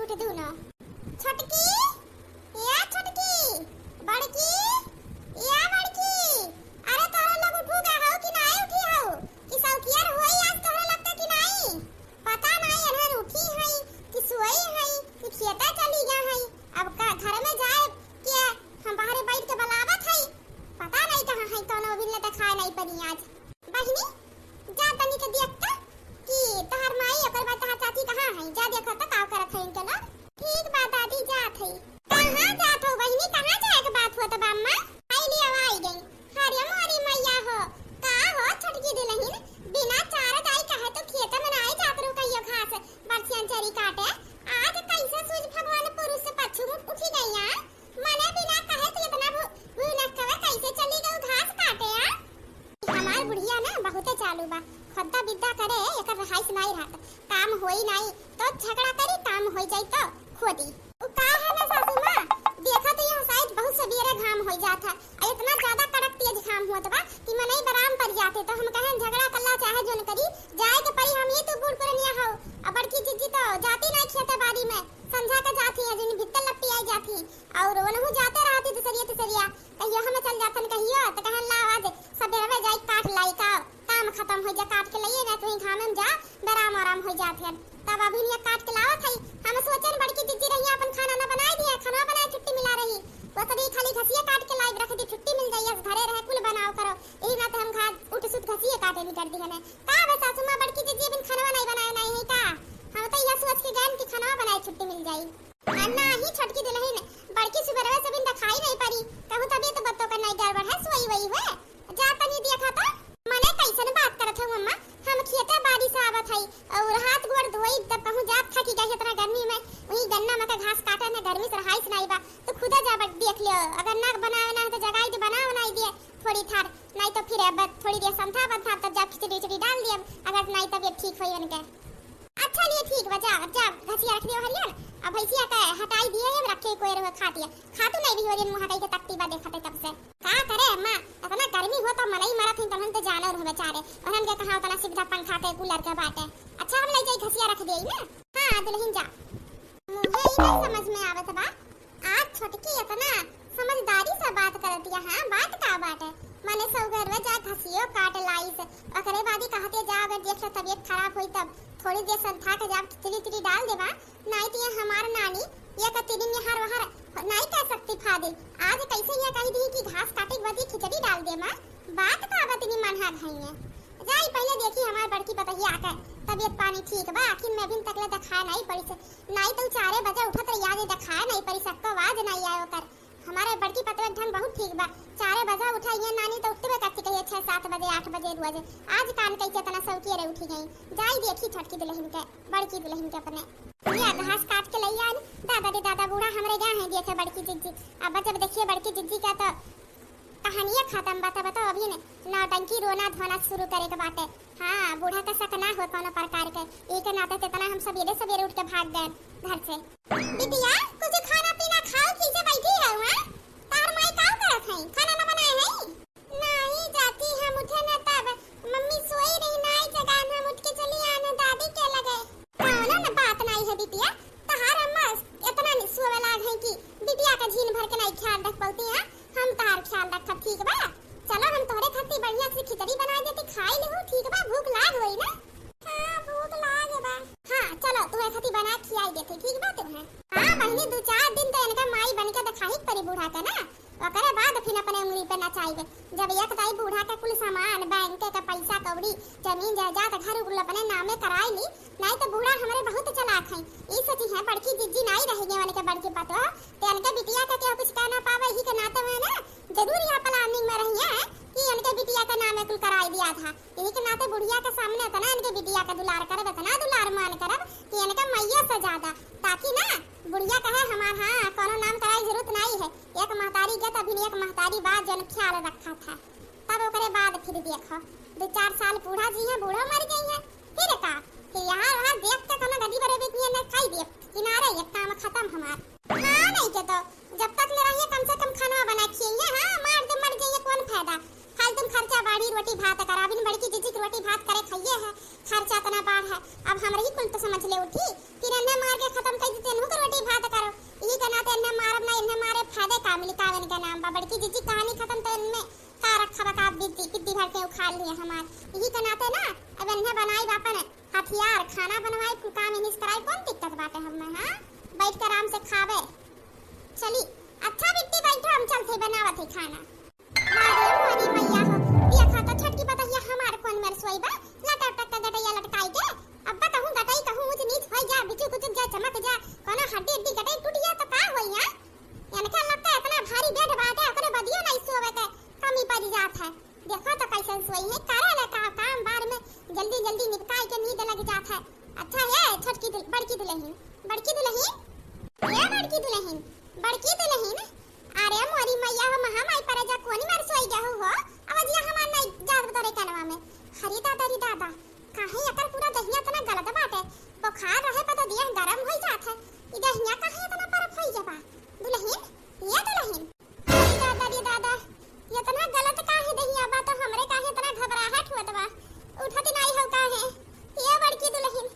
उठ दू ना। छोटकी या छोटकी बड़की या बड़की, अरे तोरा लोग उठू का हो कि नहीं उठी हो कि सौकियर होई आज तोरा लगता कि नहीं पता नहीं अनहर उठी है कि सोई है कि खेता चली गया है। अब का घर में जाए कि हम बाहर बैठ के बलावत है पता नहीं कहां है कोनो भी ने दिखाई नहीं पड़ी आज। बहिनी जा तनी के देखता कि तोहर माई ओकर बाद तोहर चाची कहां है, जा देखो त का करत है इनके लोग। ठीक बा दादी जात है। कहां जात हो बहिनी, कहां जाए के बात होत बा अम्मा? आई ले आई गई। हरे मोरी मैया हो का हो छोटकी दुल्हन बिना चारा दाई कहे तो खेत में नहीं जात रो कहियो घास बरसियन चरी काटे। आज कैसे सूझ भगवान पुरुष से पछू उठी गई आ मने बिना कहे तो इतना भूनक कवे कैसे चली गई घास काटे आ। हमार बुढ़िया ना बहुत चालू बा, खद्दा बिद्दा करे एकर रहाइस नहीं रहत, काम होई नहीं तो झगड़ा करी, काम होई जाई तो खोदी। उ का है ना सासू मां, देखा तो यहां शायद बहुत सवेरे घाम होई जात है, इतना ज्यादा कड़क तेज घाम होत बा कि मनई बराम पर जाते तो हम कहें झगड़ा कल्ला चाहे जोन करी जाए के परी। हम ये तो बूढ़ पुरनिया हो अब बड़की जिज्जी तो जाती नहीं खेते बाड़ी में, संझा के जाती है जिन भीतर लपटी आई जाती और ओनहु जाते रहती तिसरिया कहियो हम चल जातन कहियो तो कहन ला आज सबेरे जाई काट लाई का काम खत्म हो जा, काट के लइए ना तो घाम में जा आराम हो जात है। तब अभी ने काट के लावत है, हम सोचन बड़की जिज्जी रही अपन खाना ना बनाई दिया, खाना बनाए छुट्टी मिला रही वो तभी खाली घसिया काट के लाई रख दी, छुट्टी मिल जाई घरे रहे कुल बनाओ करो यही ना तो हम खा उठ सुत घसिया काटे नहीं कर दी है का बे सासू मां बड़की जिज्जी बिन खाना नहीं बनाए नहीं है का। हम तो यह सोच के गए कि खाना बनाए छुट्टी मिल जाई अन्ना ही छोटकी दुल्हन बड़की सुबह से बिन दिखाई नहीं पड़ी, कहूं तभी तो बत्तों का नहीं गड़बड़ है सोई वही है जा तनी देखा तो मने कैसन बात करत है मम्मा। हम खेते बाड़ी से आवत है और हाथ गोड़ धोई तब कहूं जात था कि गए इतना गर्मी में वही गन्ना में का घास काटे ने गर्मी से रहाइस नहीं बा तो खुदा जा देख लियो, अगर ना बनावे ना तो जगाई तो बनाओ नहीं दिए थोड़ी थार नहीं तो फिर अब थोड़ी देर संथा बंथा तब जा खिचड़ी डाल दिए, अगर नहीं तबीयत ठीक होई उनके। अच्छा लिए ठीक बजा जा घसिया रख दियो हरियर अब भैंसिया का हटाई दिए हम रखे कोई रहो खातिया खातू नहीं भी होरियन मुहा कई के तकती बा देखते तब से का करे अम्मा इतना गर्मी हो तो मरई मरत है तहन तो जाना रह बेचारे और हम के कहा उतना सीधा पंखा के कूलर के बाटे। अच्छा हम ले जाई घसिया रख देई ना। हां दुल्हन जा मुझे ही नहीं समझ में आवत बा आज छोटकी इतना समझदारी से बात करती है। हां बात का बाटे माने सौ घर में जा घसियो काट लाई से अकरे बादी कहते जा अगर देख लो तबीयत खराब हुई तब थोड़ी देर संथा के जा खिचड़ी डाल देबा नहीं तो ये हमार नानी ये कतिरी में हर वहर नहीं कह सकती फादिल आज कैसे ये कह दी कि घास काटे के बाद खिचड़ी डाल दे मां बात का बात नहीं मनहा घइए जाई पहले देखी हमार बड़की बताइए आकर तबीयत पानी ठीक बा आखिर में भी तकले दिखा नहीं पड़ी से नहीं तो 4 बजे उठत रही आज दिखा नहीं पड़ी सकतो आवाज नहीं आयो कर हमारे बड़की पतवे ढंग बहुत ठीक बा 4 बजे उठाइए नानी तो उठते कच्ची कहिए 6-7 बजे 8 बजे रोज आज कान कैसे तना सौकी रे उठी गई जाई देखी छोटकी दुल्हन के बड़की दुल्हन के अपने ये घास काट के लइया दादा बूढ़ा हमरे गए हैं देखे बड़की जिज्जी। अब जब देखिए बड़की जिज्जी का तो कहानियां खत्म बताओ अभी ने नौटंकी रोना धोना शुरू करे के बाटे। हां बूढ़ा का शक ना हो कोनो प्रकार के एक नाते तेतना हम सवेरे उठ के भाग गए घर से। बिटिया कुछ खाना पीना खाओ कीजे बैठी है हां तार माई का करत है खाना ना बनाए है नहीं जाती हम उठे ना तब मम्मी सोई रही नहीं जगान हम उठ के चली आने दादी के लगे कौन ना बात नहीं है बिटिया तहार अम्मा इतना सोवे लाग है कि बिटिया का झीन भर के नहीं ख्याल रख पाती है हम तार ख्याल रखब ठीक बा चलो हम तोरे खातिर बढ़िया से खिचड़ी बना देती खाई लेहू ठीक बा भूख लाग होई ना। हां भूख लाग बा हां चलो तोरे खातिर बना खियाई देती ठीक बा तुम्हें। हां बहनी 2-4 दिन तो इनका माई बन के दिखाई परी बूढ़ा का ना ओकरे बाद फिर अपने उंगली पे नचाइबे जब एक ताई बूढ़ा का कुल सामान बैंक का पैसा कौड़ी जमीन जायदाद घर उगल अपने नामे कराई ली नहीं तो बूढ़ा हमरे बहुत चलाक है ई सोची है बड़की जिज्जी नहीं रहेगे वाले के बड़की पतो ते इनके बिटिया का क्या कुछ कहना पावे ही के नाते में ना जरूर यहां प्लानिंग में रही है कि इनके बिटिया का नाम कुल कराई दिया था यही के नाते बुढ़िया के सामने तना इनके बिटिया का दुलार करब तना दुलार मान करब कि इनका मैया से ज्यादा ताकि ना बुढ़िया कहे हमार हां कोनो नाम कराई जरूरत नहीं है एक महतारी के तभी एक महतारी बात जन ख्याल रखा था तब ओकरे बाद फिर देखो 2-4 साल बूढ़ा जी है बूढ़ा मर गई है फिर का कि यहां देख के कोनो गदी बरे बेटिया ने खाई दे किनारे एक काम खत्म हमार। हां नहीं के तो जब तक ले रहिए कम से कम खाना बना खिए हां मार दे मर जाइए कौन फायदा फालतू खर्चा बाड़ी रोटी भात कराबिन बड़की जिज्जी की रोटी भात करे खाइए है खर्चा तना बाढ़ है अब हमरे ही कुल तो समझ ले उठी फिर अन्ना मार के खत्म कर देते नु निकाल लिया हमार यही कनाते ना। अब इन्हें बनाई बापन हथियार खाना बनवाई काम इनिस कराई कौन दिक्कत बाटे हमें। हां बैठ कर आराम से खावे चली। अच्छा बिट्टी बैठो हम चलते बनावत है खाना। अरे मोरी मैया हो देखा तो छटकी पता है हमार कौन मेर सोईबा लटा टक गटैया लटकाई के। अब कहूं गटाई कहूं ऊंच नीच होई जा बिचू कुछ जा चमक जा कोनो हड्डी हड्डी गटाई टूट गया तो का होई। हां यानी क्या लगता है इतना भारी बेड बाटे ओकरे बदियो नहीं सोवे के कमी पड़ जात है। देखो तो कैसे सोई है करे ना काम बार में जल्दी जल्दी निपटाई के नींद लग जात है। अच्छा है छटकी बड़की दुल्हन ये बड़की दुल्हन अरे मोरी मैया हो महा माई पर जा कोनी मार सोई जाहु हो आवाज या हमार नहीं जात तोरे कनवा में। हरी दादा काहे एकर पूरा दहिया तना गलत बाटे बुखार रहे पता दिया गरम होई जात है ई दहिया काहे तना परफ होई जाबा दुल्हन ये दुल्हन रे दादा ये तना गलत काहे दहिया बा तो हमरे काहे तना घबराहट होत बा उठत नहीं हो काहे ये बड़की दुल्हन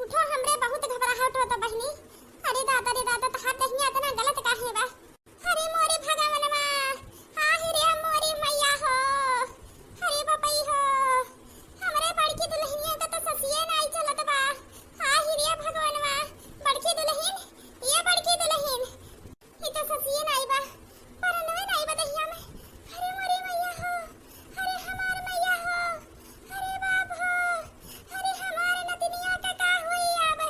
उठो हमरे बहुत घबराहट होत बहिनी। अरे दादा तहार दहिया तना गलत काहे बा। अरे मोरे भगवानवा आहि रे मोरी मैया हो अरे बापई हो हमरे बड़की दुल्हनिया का तो ससिए नहीं चलत बा। आहि रे भगवानवा बड़की दुल्हन ये बड़की दुल्हन ई तो ससिए नहीं बा पर नहीं बा दहिया में। अरे मोरी मैया हो अरे हमार मैया हो अरे बाप हो अरे हमारे नतनिया का होई अब।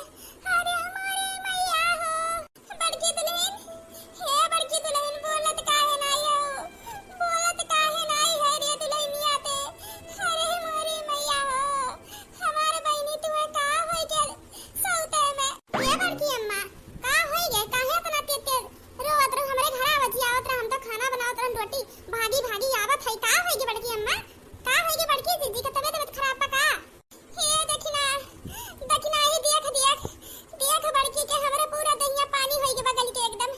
अरे हमारे मैया हो बड़की दुल्हन हे बड़की दुल्हन बोलत काहे नहीं है रे दुल्हनिया ते। अरे मोरी मैया हो हमार बहनी तू का होई के सौते में ये बड़की अम्मा का होई गे काहे तना ते रोवत रह हमरे घर आवत आवत हम तो खाना बनावत रह रोटी भागी आवत है का होई गे बड़की अम्मा का होई गे बड़की जीजी का तबीयत खराब बा का। हे देखिना ही देख बड़की के हमरे पूरा दहिया पानी होई गे बगल के एकदम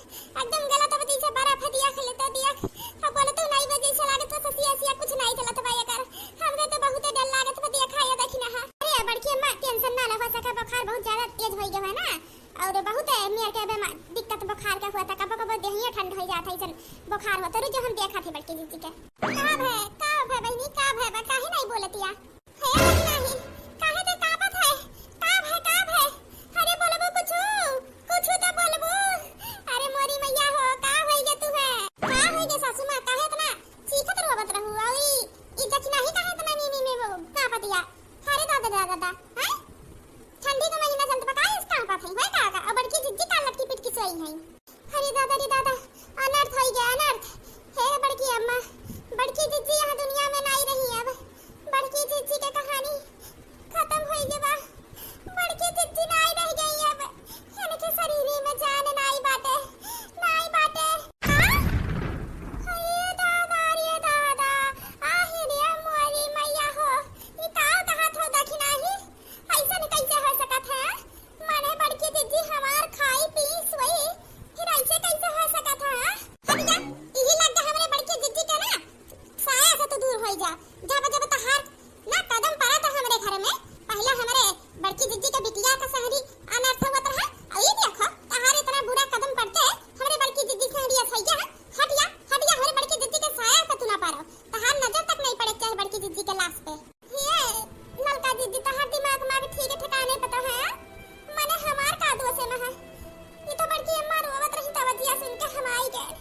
गलत अब जैसे बर्फ दिया खले तो देख अब बोले तो नहीं बजे से लागत तो ससिया कुछ नहीं चलत बा एकर हमरे तो बहुत डर लागत बा देखा ये देखिना। अरे बड़की अम्मा टेंशन ना लवा सका बुखार बहुत ज्यादा तेज होई गे है ना और बहुत मेरे के बेमा दिक्कत बुखार का हुआ था कब देहिया ठंड हो जात है सन बुखार होता रो जो हम देखा थी बड़की जीजी के का है बहनी का है बा काहे नहीं बोलतिया है नहीं काहे ते काबत है अरे बोलबो कुछ तो बोलबो। अरे मोरी मैया हो का होई गे तू है का होई गे सासू मां काहे इतना चीखत रोवत रहू आई ई दक्षिणा ही काहे इतना नी में वो का पतिया। अरे दादा हैं ठंडी का महीना चलत बा काहे इसका पात है का अब बड़की जिज्जी का लटकी पिट की सोई है। अरे दादा अनर्थ होई गे अनर्थ हे बड़की अम्मा बड़की जिज्जी यहां दुनिया में नहीं रही अब बड़की जिज्जी की कहानी खत्म होई गे बा बड़की जिज्जी नहीं रह गई अब इनके शरीर में जान नहीं बाटे हां रे दादा आहि रे मोरी मैया हो ई का कहा थो दखिना ही ऐसा कैसे हो सकत है माने बड़की जिज्जी हमार खाई पी सोई फिर ऐसे कैसे हो सकत है। हम जा यही लग हमरे बड़की जिज्जी के ना साया से तो दूर होई जा जब तहार ना कदम पड़ा था हमरे घर में पहले हमरे बड़की जिज्जी के बिटिया का शहरी अनर्थ होत रहा और ये देखो तहार इतना बुरा कदम पड़ते हमरे बड़की जिज्जी शहरी सही जा हटिया हमरे बड़की जिज्जी के साया से तू ना पारो तहार नजर तक नहीं पड़े चाहे बड़की जिज्जी के लाश पे। ये ललका जिज्जी तहार दिमाग में ठीक ठिकाने पता है माने हमार का दोष है ना ये तो बड़की अम्मा रोवत रही तवजिया सुन के हम आई गए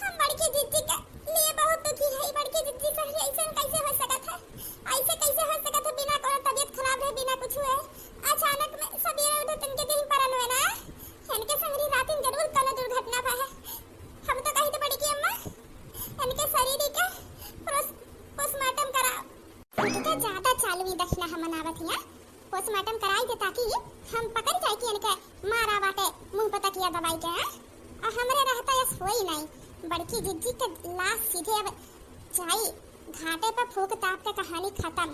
हम बड़की जिज्जी के लिए बहुत दुखी है। बड़की जिज्जी शहरी ऐसे कैसे हो सकत है बिना कोनो तबीयत खराब रहे बिना कुछ हुए अचानक में सवेरे उठे तनके दिन परन हुए ना इनके शहरी रातिन जरूर कोनो दुर्घटना भा है। हम तो कही तो बड़की अम्मा इनके शरीर के पोस्टमार्टम कराओ तो ज्यादा चालू ही दक्षिणा हम मनावत हिया पोस्टमार्टम कराई दे ताकि हम पकड़ जाए कि इनके मारा बाटे मुंह पता किया दवाई के और हमरे रहता यस होई नहीं बड़की जिज्जी के लाश सीधे अब जाई घाटे पे फूक ताप के कहानी खत्म।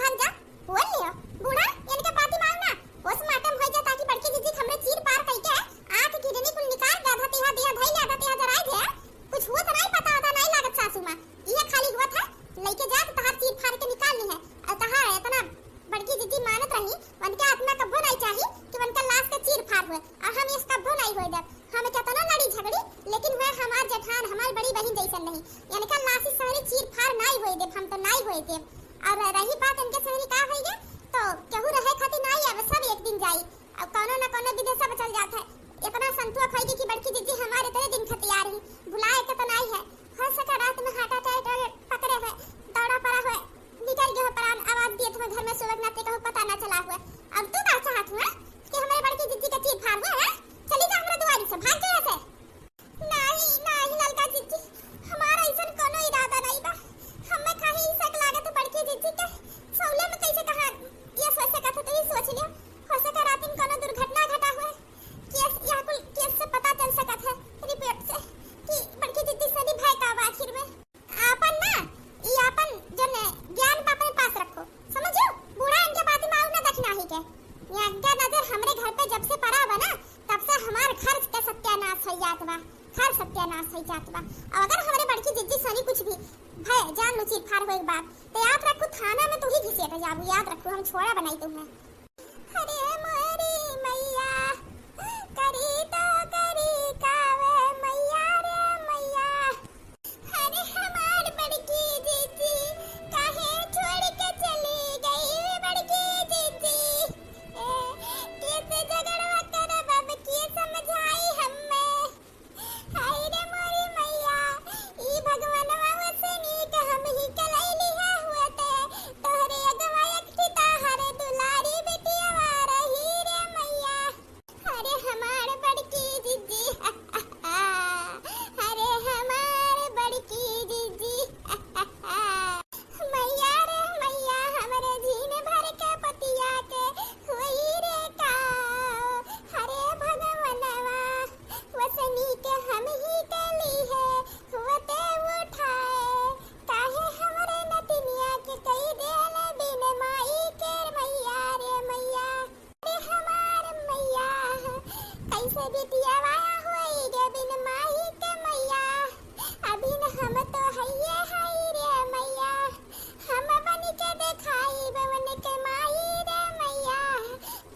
भाग जा बोल लियो बूढ़ा इनके पाती मारना पोस्टमार्टम हो जा ताकि बड़की जिज्जी हमरे चीर पार करके आंख किडनी कुल निकाल गाधा तिहा दिया धई आधा तिहा जराई दे कुछ हुआ तो नहीं पता नहीं लागत सासू मां ये खाली हुआ था लेके जा तहार चीर फाड़ के निकालनी है और तहार इतना बड़की जिज्जी मानत रही उनके आत्मा कब्बो नहीं चाहिए कि उनका लाश के चीर फाड़ हुए और हम इस कब्बो नहीं होई दे हम कितना लड़ी झगड़ी लेकिन वह हमार जेठान हमार बड़ी बहन जैसा नहीं यानी का लाश शहरी चीर फाड़ नहीं होई कोनो विदेशा बचल जात है। इतना संतुआ खाई कि बड़की जीजी हमारे तरह दिन खतिया रही, भुलाए के तो नहीं है। हो सका रात में हार्ट अटैक पकड़े हुए दौड़ा पड़ा हुए निकल गया प्राण, आवाज दिए तुम्हें घर में सुबह नाते का पता ना चला हुआ। अब तू का चाहत हुआ कि हमारे बड़की जीजी का चीर फाड़ हुआ है? चली जा हमारे दुआरी से, भाग जा ऐसे। नहीं नहीं ललका जीजी, हमारा ऐसा कोनो इरादा नहीं बा। हमें काहे शक लागत बड़की जीजी के सौले में कैसे कहा ये सोच सका था, तो ये सोच लियो हो सका रात में कोनो दुर्घटना घटा हुआ। केस या कुल केस से पता चल सका था रिपोर्ट से कि बड़की जीजी सदी भाई का आखिर में आपन ना ई आपन जन ज्ञान अपने पास रखो, समझो। बूढ़ा इनके बात में ना देखना ही के ये अज्ञा नजर हमरे घर पे जब से पड़ा बा ना तब से हमार घर का सत्यानाश हो जात बा, घर सत्यानाश हो जात बा। और अगर हमारे बड़की जीजी सनी कुछ भी भाई जान लो चीर फाड़ हो एक बात तो याद रखो, थाना में तू ही घिसेट जाबू, याद रखो हम छोड़ा बनाई तुम्हें। अरे मोरी मैया करी तो करी कावे मैया रे मैया। अरे हमार बड़की जीजी काहे छोड़ के चली गई बड़की जीजी। कैसे झगड़वा करब अब के समझाई हमें। हाय रे मोरी मैया ई भगवानवा वसे नीक हम ही कलैली है हुआते तोहरे अगवा एकठी ताहरे दुलारी बिटिया रही रे मैया। अरे हमार बड़की जीजी अरे हमार बड़की जीजी मैया रे मैया हमरे जीने भर के पतिया के हुई रे का। हरे भगवानवा वसनी के हम ही कली है हुआते उठाए काहे हमरे नतिनिया के कई देल बिन माई के मैया रे मैया। अरे हमार मैया कैसे बिटिया वाया हुई रे बिन माई के मैया। अभी न हम तो हइये हई रे मैया, हम बन के देखाई बवन के माई रे मैया।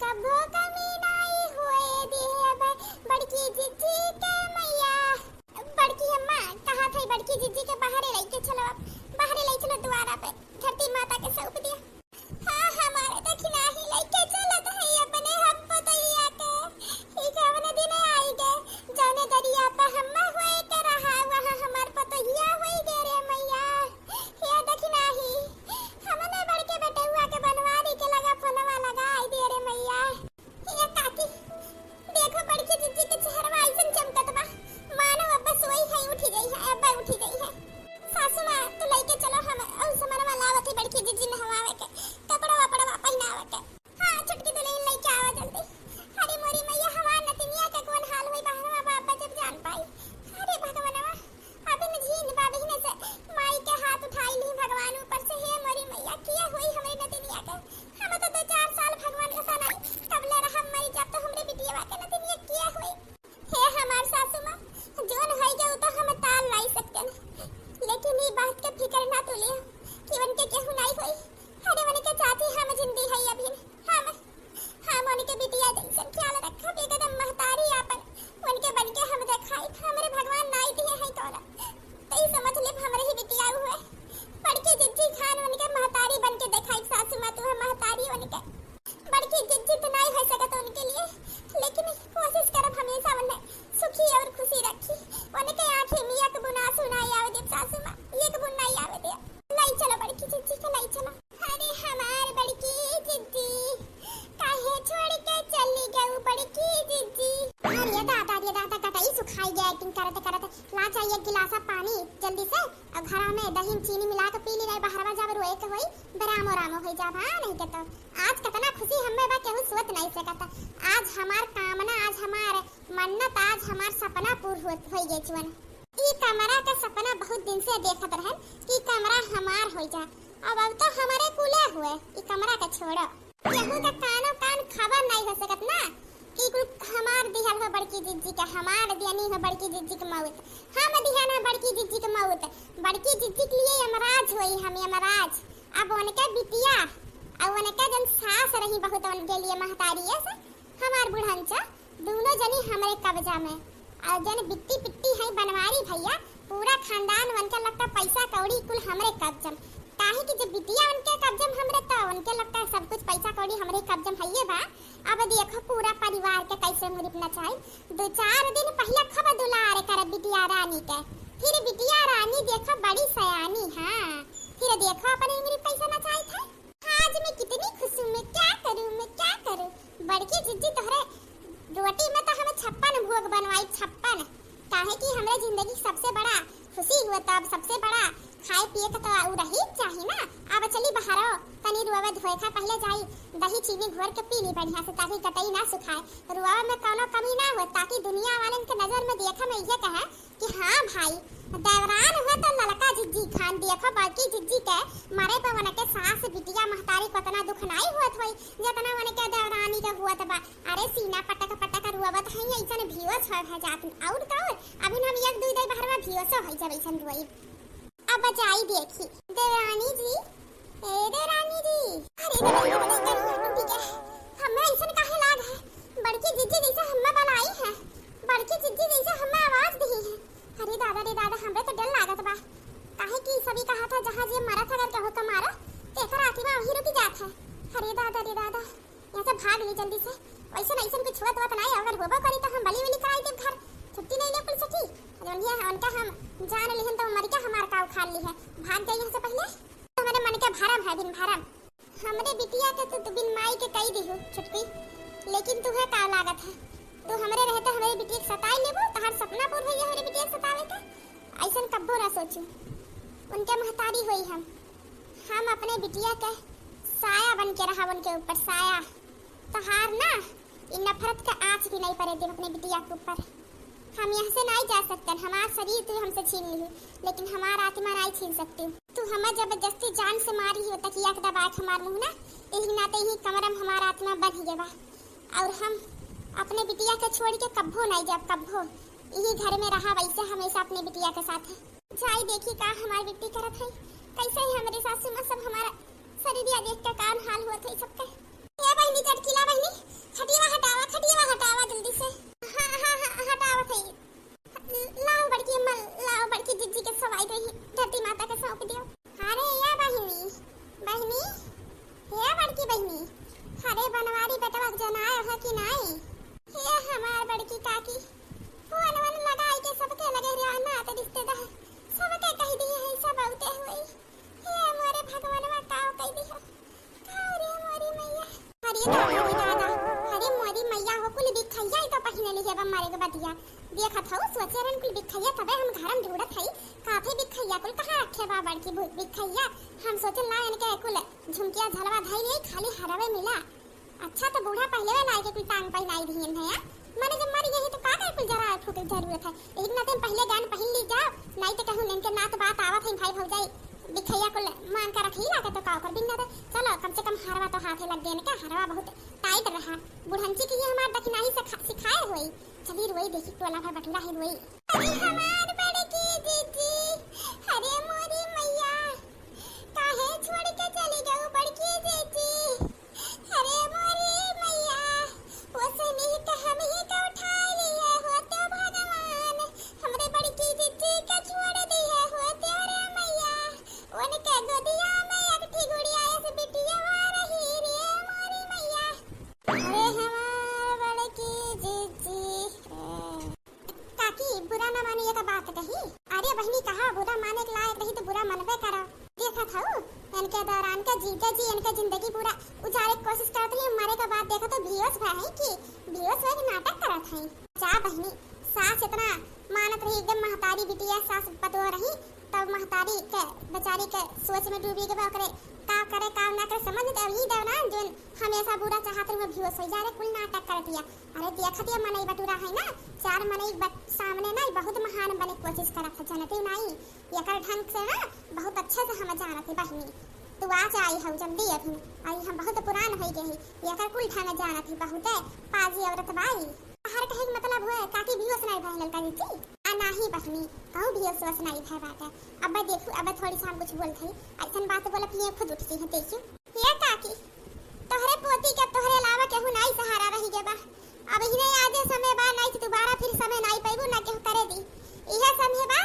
कबो कमी नहीं हुए दिए बड़की जीजी के मैया। बड़की अम्मा कहा थे बड़की जीजी के बाहर लेके चलो, बाहर ले चलो द्वारा पे धरती माता के सौंप दिया। हाँ हमारे दक्षिणा ही लेके चलत है अपने हम पतैया के ई कवन दिन आई गए जाने दरिया पे हम हुए के रहा वहां हमार पतैया हुई गे रे मैया। ये दक्षिणा ही हमने बड़के बेटे हुआ के बनवारी के लगा फोनवा लगाई दे रे मैया। ये काकी देखो बड़की जीजी के चेहरा ऐसन चमकत बा मानो अब सोई है उठी गई है, अब उठी गई है। सासू मां तो लेके चलो हम और समरवा लावत है बड़की जीजी नहवावे के कपड़ा वपड़ा पहनावे के। हां छुटकी तो लेके आवा जल्दी। अरे मोरी मैया हमार नतिनिया के कौन हाल होई बहनवा बाबा जब जान पाई। अरे भगवानवा अभी न झीन बाबी ने से माई के हाथ उठाई ली भगवान ऊपर से। हे मोरी मैया किया हुई हमरे नतिनिया के, हम तो 2-4 साल भगवान के सनाई तब ले रहा मरी जब तो हमरे बिटिया के नतिनिया किया हुई। हे हमार सासू मां जोन होई गए तो हम ताल लाई सकते न, लेकिन ई बात के फिकर ना तो लियो कि उनके केहू नहीं होई। अरे उनके चाची हम जिंदी है अभी हम उनके बिटिया जैसन ख्याल रखा एकदम महतारी आपन उनके बन के हम देखाई हमरे भगवान नाई दिए है तोरा तो ई समझ ले हमरे ही बिटिया हुए। बड़की जिज्जी खान उनके महतारी बन के देखाई। सासू मां तू महतारी उनके बड़की जिज्जी तो नहीं हो सकत उनके लिए, लेकिन कोशिश करब हमेशा उन्हें सुखी और खुशी रखी। उनके आंखें में एक बुना सुनाई आवे दे सासू मां, एक बुना आवे दे लाई चलो बड़की जिज्जी के लाई चलो। अरे हमार बड़की जिज्जी काहे छोड़ के चली गई बड़की जिज्जी। अरे दादा कटाई सुखाई गया एक्टिंग करते करते ला चाहिए गिलास पानी जल्दी से और घर में दही चीनी मिला के पी ली रही बाहरवा जाब रोए के होई बरामो रामो होई जाब। हां नहीं के तो आज कितना खुशी हमें बा केहू सोच नहीं सकता। आज हमार कामना आज हमार मन्नत आज हमार सपना पूर्ण होई गई जीवन। ई कमरा का सपना बहुत दिन से देखत रहन कि कमरा हमार होई जा। अब तो हमारे कुले हुए ई कमरा के छोड़ो केहू का कानो कान खबर नहीं हो सकत ना कि कुल हमार दिहल हो बड़की जीजी का, हमार दियानी हो बड़की जीजी के मौत, हम दिहन है बड़की जीजी के मौत। बड़की जीजी के लिए यमराज होई हम यमराज। अब उनके बिटिया और उनके जन सास रही बहुत उनके लिए महतारी है हमार बुढ़नचा दोनों जनी हमारे कब्जा में। और जन बिट्टी पिट्टी है बनवारी भैया पूरा खानदान उनके लगता पैसा कौड़ी कुल हमरे कब्जा में। काहे कि जब बिटिया उनके कब्जा में हमरे तो उनके लगता सब कुछ पैसा कौड़ी हमरे कब्जा में है बा। अब देखो पूरा परिवार दुआर के कैसे मुरी नचाई। 2-4 दिन पहले खबर दुलारे कर बिटिया रानी के, फिर बिटिया रानी देखो बड़ी सयानी। हाँ फिर देखो अपन मुरी कैसे नचाई था। आज मैं कितनी खुश हूँ, मैं क्या करूँ। बड़की जिज्जी तोहरे रोटी में तो हमें 56 भोग बनवाई, 56। काहे कि हमरे जिंदगी सबसे बड़ा खुशी हुआ, तब सबसे बड़ा खाए पिए का तो रही चाहिए ना। अब चली बहारो तनी रुआवा धोए खा, पहले जाई दही चीनी घोर के पी ली बढ़िया से, ताकि कतई ना सुखाए। रुआवा में कोनो कमी ना हो, ताकि दुनिया वाले के नजर में देखा में ये कहे कि हाँ भाई देवरान हुआ तो ललका जिज्जी खान। देखो बड़की जिज्जी के मारे पे वन के सास बिटिया महतारी को इतना दुख नहीं हुआ होई जितना वन के देवरानी के हुआ बा। अरे सीना पटक पटक रुआवत है ऐसन भियोस है जात और का और अभी हम 1-2 दिन बाहर में भियोस हो जब ऐसन रोई। अब जाई देखी देवरानी जी, ए देवरानी जी, अरे देवरानी ठीक है हमें ऐसन काहे लाग है। बड़की जिज्जी जैसे हमें बनाई है, बड़की जिज्जी जैसे हमें आवाज दी है। अरे दादा रे दादा हमरे तो डर लागत बा, काहे कि सभी कहा था जहां जे मरा था करके हो तो मारो तेकर आत्मा वही रुक जात है। अरे दादा रे दादा यहां से भाग ली जल्दी से, ऐसा ऐसा कुछ हुआ तो नहीं, अगर होबो करी तो हम बली वली कराई देब, घर छुट्टी नहीं ले पुलिस की जौन है उनका हम जान लिहन तो मर के हमार का उखाड़ ली है। भाग जाइए से पहले हमारे मन के भरम है, बिन भरम हमरे बिटिया के तो बिन माई के कई दी हो छुटकी, लेकिन तुम्हें का लागत है तो हमरे रहते हमारे बिटिया के सताई लेबो, तहार सपना पूरा होई हमारे बिटिया के सतावे का। ऐसन कब्बो ना सोचू, उनके महतारी होई हम अपने बिटिया के साया बन के रहा, उनके ऊपर साया। तहार ना इन नफरत का आँच भी नहीं पड़े दे अपने बिटिया के ऊपर। हम यहाँ से नहीं जा सकते, हमारा शरीर तू हमसे छीन ली लेकिन हमारा आत्मा नहीं छीन सकती। तू हमें जबरदस्ती जान से मारी हो तकिया के दबा हमार मुँह ना, यही नाते ही कमरम हमारा आत्मा बन ही गया। और हम अपने बिटिया के छोड़ के कब्बो नहीं जब कब्बो यही घर में रहा, वैसे हमेशा अपने बिटिया के साथ है। जाई देखी का हमारी बेटी करत है, कैसे ही हमारे सासू मां सब हमारा शरीरिया देख के कान हाल हुआ था सबके। ये बहनी चटकीला बहनी खटिया हटावा जल्दी से। हाँ हटावा थे, लाओ बड़की अम्मा, लाओ बड़की जिज्जी के सवाई रही धरती माता के सौंप दियो। अरे या बहनी ये बड़की बहनी, अरे बनवारी बेटवा जनाए है कि नहीं? ये हमार बड़की काकी फोन वन लगाई के सबके लगे रियाना ते रिश्तेदार सबके कह दिए है सब औते हुई। हे मोरे भगवानवा काओ कह दियो काओ रे मोरी मैया। अरे दादा अरे मोरी मैया हो कुल बिखैया तो पहिने ली है मारे के बतिया देखत हूं सोचरन कुल बिखैया तबे हम घरम ढूंढत हई काफी बिखैया कुल कहां रखे बा बड़की भूत बिखैया। हम सोचल ना इनके कुल झुमकिया झलवा धई नहीं खाली हरवे मिला। अच्छा तो बूढ़ा पहले वाला के कुल टांग पहनाई दिहन है या माने जब मर गई तो का कर कुल जरा फूट जरूरत है। एक ना दिन पहले गान पहन ली जाओ, नहीं तो कहूं इनके नात बात आवत है भाई भौजाई बिखैया को मान कर रखी लाके तो का कर बिना तो चलो कम से कम हरवा तो हाथे लग देने का, हरवा बहुत टाइट रहा। बुढ़ंची की ये हमार दखनाई से सिखाए हुई चली रोई देखी टोला भर बटुरा है रोई। अरे हमार बड़की दीदी, अरे मोरी मैया काहे छोड़ के चली गई बड़की दीदी। अरे मोरी मैया वो सनी का हम ही तो उठा लिया हो तो भगवान हमरे बड़की दीदी का छोड़ दिया हो तो रे मैया उनके गोदिया में एकठी गुड़िया से बिटिया रही रे मोरी मैया। अरे हमार बड़की दीदी काकी बुरा ना मानिए का बात कही। अरे बहनी कहा बुरा माने के लायक रही तो बुरा मनबे करो। देखा था इनके दौरान का जीजा जी इनका जिंदगी पूरा उजारे की कोशिश करते हैं, मरे के बाद देखो तो बेहोश है कि बेहोश है कि नाटक करत है। जा बहनी सास इतना मानत रही एकदम महतारी बिटिया सास पतो रही तब महतारी के बेचारी के सोच में डूबी के करे का करे का ना करे समझ दे ही देवना जो हमेशा बुरा चाहत रहे बेहोश हो जा रे कुल नाटक कर दिया। अरे देखत ये मनई बटुरा है ना 4 मनई सामने नहीं बहुत महान बने कोशिश करत है जानते नहीं एकर ढंग से ना बहुत अच्छे से हम जानत है बहनी। तू आज आई हो जल्दी अभी आई हम बहुत पुरान हो गए है एकर कुल ढंग जानत है बहुत पाजी औरत बाई। हर कहे मतलब हुए काकी बेहोश नहीं भइल लड़का जी आ नाही बहनी कहूं बेहोश नहीं भय बात है। अब देखू अब थोड़ी शाम कुछ बोल थई ऐसन बात बोला फिर खुद उठती है देखियो ये काकी तोहरे पोती के तोहरे अलावा केहू नहीं सहारा रही के बा। अब ही नहीं आजे समय बा नहीं तो दोबारा फिर समय नहीं पाइबू ना केहू करे दी इहे समय बा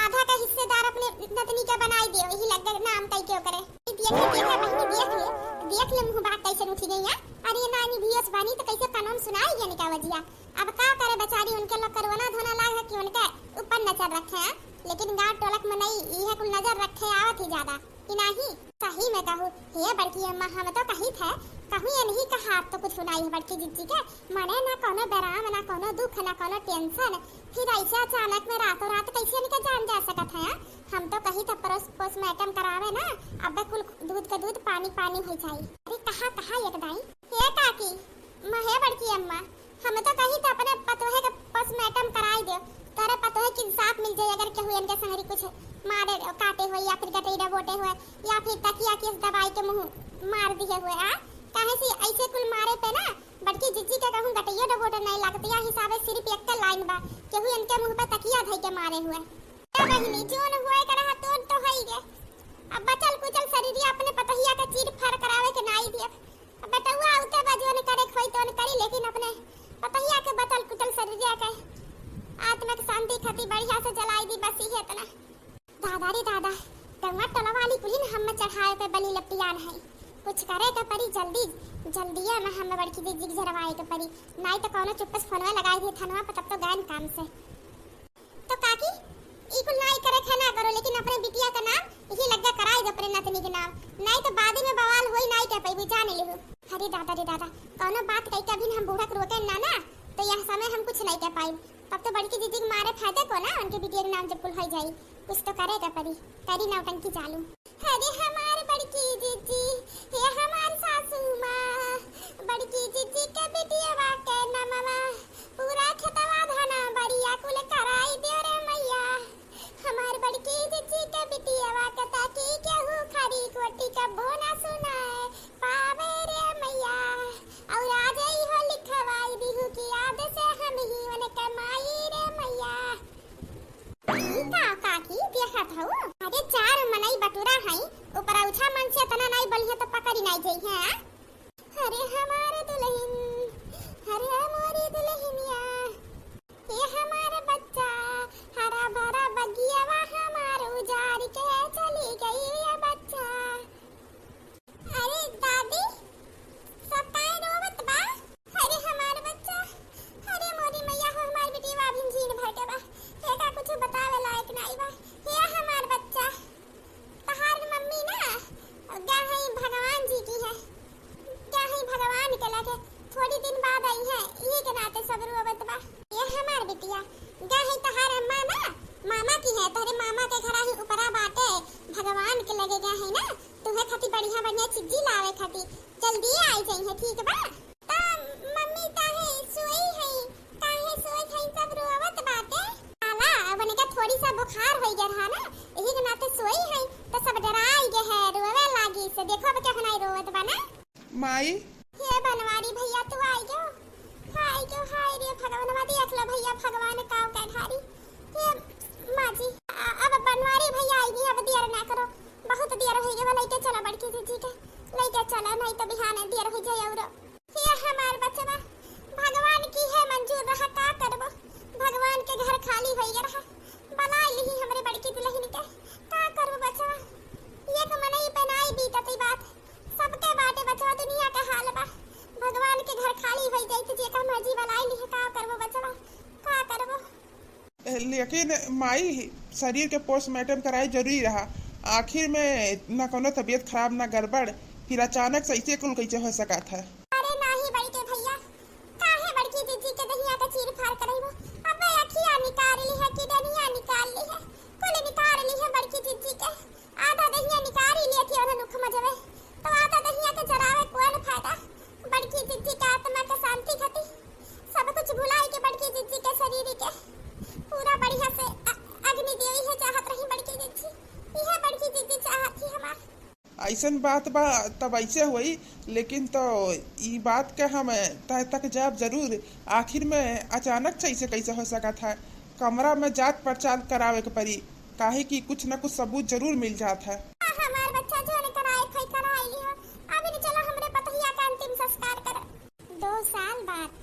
आधा का हिस्सेदार अपने नतनी के बनाई दियो यही लग गए नाम कई क्यों करे देख ले बहनी देख ले मुंह बात कैसे उठी गई है। अरे नानी बेहोश बानी तो कैसे कानून सुनाई गया निका वजिया। अब का करे बेचारी, उनके लोग करवना धोना लाग है कि उनके ऊपर नजर रखे हैं, लेकिन गांव टोलक में नहीं ये कुल नजर रखे आवत ही ज्यादा कि नहीं। सही में कहूँ हे बड़की अम्मा, हम तो कही थे कहूँ ये नहीं कहा तो कुछ सुनाई है बड़की जीजी के मने ना कोनो बेराम ना कोनो दुख ना कोनो टेंशन, फिर ऐसे अचानक में रातों रात कैसे निकल जान जा सकत है। हम तो कही था पोस्टमार्टम करावे ना, अब कुल दूध का दूध पानी पानी हो जाई। अरे कहा कहा एक दाई हे काकी हे बड़की अम्मा, हम तो कही था अपने पतोहे का पोस्टमार्टम कराई दो, तारे पतोहे की इंसाफ मिल जाए अगर केहू इनके संगरी कुछ मारे काटे हुए या फिर गटेड़ा बोटे हुए या फिर तकिया की दवाई के मुंह मार दिए हुए आ काहे से ऐसे कुल मारे पे ना बड़की जीजी के कहूं गटैयो डबोटे नहीं लगते या हिसाबे सिर्फ एक लाइन बा केहू इनके मुंह पे तकिया धइ के मारे हुए। क्या बहिनी जोन हुए करहा तो हई गे, अब बचल कुचल शरीरिया अपने पतहिया के चीर फाड़ करावे के नाई दिए। अब बेटुआ उते बजो ने करे खोई तो ने करी, लेकिन अपने पतहिया के बचल कुचल शरीरिया के आत्मा की शांति खातिर बढ़िया से जलाई दी, बस ही इतना। दादा रे दादा, गंगा टोला वाली कुलीन हम चढ़ाए पे बलि लपटियान है, कुछ करे तो परी जल्दी जल्दिया में हम बड़की दीदी की जरवाए के परी, नहीं तो कोनो चुप्पस फोनवा लगाई दी थनवा पर तब तो गैन काम से। तो काकी ई कुल नहीं करे खाना करो, लेकिन अपने बिटिया का नाम यही लग जा कराई दो अपने नतनी के नाम, नहीं तो बाद में बवाल होई नहीं के पई जाने लेहु। अरे दादा रे दादा, कोनो बात कई कभी हम बूढ़ा के रोके ना ना तो यह समय हम कुछ नहीं कह पाई, तब तो बड़की दीदी के मारे फायदे को ना उनके बिटिया के नाम जब कुल हो जाई कुछ तो करेगा परी, करी नौटंकी चालू। अरे हमारे बड़की दीदी ये हमारी सासू माँ, बड़की दीदी के बिटिया के नमवा पूरा खेतवा धना बढ़िया कुल कराई दे रे मैया। हमारे बड़की दीदी के बिटिया के ताकि केहू खरी कोटी का बोना सुनाए पावे रे मैया, और आज ही हो लिखवाई दिहु की याद से हम ही उन्हें कमाई रे मैया। का काकी देखा था वो, अरे चार मनई बटुरा है ऊपर उठा मन से तना नहीं बलिया तो पकड़ी नहीं जाई है। अरे हमारे दुल्हन, अरे हमारी दुल्हनिया, ये हमारा बच्चा हरा भरा बगिया वा हमारे उजाड़ के चली गई ये बच्चा। अरे दादी सब काहे रोवत बा, अरे हमारा बच्चा, अरे मोरी मैया हो हमारी बेटी वा भिंजीन भर के बा, ये का कुछ बतावे लायक नहीं बा। ये हमारा बच्चा तहार मम्मी ना क्या है भगवान जी की है, क्या है भगवान के लगे थोड़ी दिन बाद आई है, ये के नाते सब रोवत बा। ये हमार बिटिया क्या है तहार अम्मा ना मामा की है, तोरे मामा के घर ही ऊपरा बाटे भगवान के लगे गया है ना, तुम्हें खाती बढ़िया बढ़िया चीज लावे खाती जल्दी आई जाई है, ठीक बा। ता मम्मी ताहे सोई है, ताहे सोई है सब रोवत बाटे, आला बने का थोड़ी सा बुखार हो गया रहा ना, यही के नाते सोई है तो सब डराई गए है रोवे लागी से, देखो अब क्या हनाई रोवत बा ना। माई ये बनवारी भैया तू आई गयो, हाय गयो हाय रे भगवानवा देख लो भैया भगवान काव का ढारी। ये माँ जी अब बनवारी भैया आएगी, अब देर ना करो, बहुत देर हो गई, लेके चला बड़की दीदी के लेके चला, नहीं तो बिहान देर हो जाए। और ये हमार बचवा भगवान की है मंजूर रहा, का करबो भगवान के घर खाली हो गया रहा, बना ली हमरे बड़की दुल्हन के, का करबो बचवा, ये तो मनई बनाई बीतती बात सबके बाटे बचवा, दुनिया का हाल बा, भगवान के घर खाली हो जाई तो जेका मर्जी बनाई ली, का करबो बचवा, का करबो। लेकिन माई शरीर के पोस्टमार्टम कराई जरूरी रहा, आखिर में ना कोनो तबीयत खराब ना गड़बड़, फिर अचानक से ऐसे कुल कैसे हो सका था। अरे नाही बड़ी के भैया, काहे बड़की दीदी के दहिया का चीर फाड़ करइबो, अब अखिया निकाल ली है कि दहिया निकाल ली है, कुल निकाल ली है बड़की दीदी के, आधा दहिया निकाल ही ली थी और नुख मजवे, तो आधा दहिया के जरावे कौन फायदा, बड़की दीदी का आत्मा के शांति खाती सब कुछ भुलाई के बड़की दीदी के शरीर के पूरा बढ़िया से अग्नि देवी है चाहत रही बड़की दीदी, यह बड़की दीदी चाहत थी हमार। ऐसन बात बा तब ऐसे हुई, लेकिन तो ये बात के हम तह तक जवाब जरूर, आखिर में अचानक से ऐसे कैसे हो सका था, कमरा में जांच पड़ताल करावे के पड़ी, काहे कि कुछ न कुछ सबूत जरूर मिल जाता है। हमार बच्चा जो ने कराए थे कराई ली हो, अभी चलो हमरे पतहिया का अंतिम संस्कार कर 2 साल बाद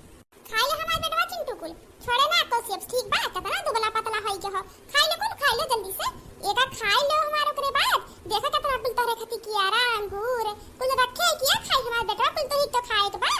खाई ले हमार बेटवा चिंटू कुल छोड़े ना तो सब ठीक बा, कितना दुबला पतला होई के हो, खाई ले कुल खाई ले जल्दी से, एका खाई लो हमार ओकरे बाद देखा कितना कुल तोरे खाती कियारा अंगूर कुल रखे किया खाई हमार बेटवा कुल तो ही तो खाए के बा,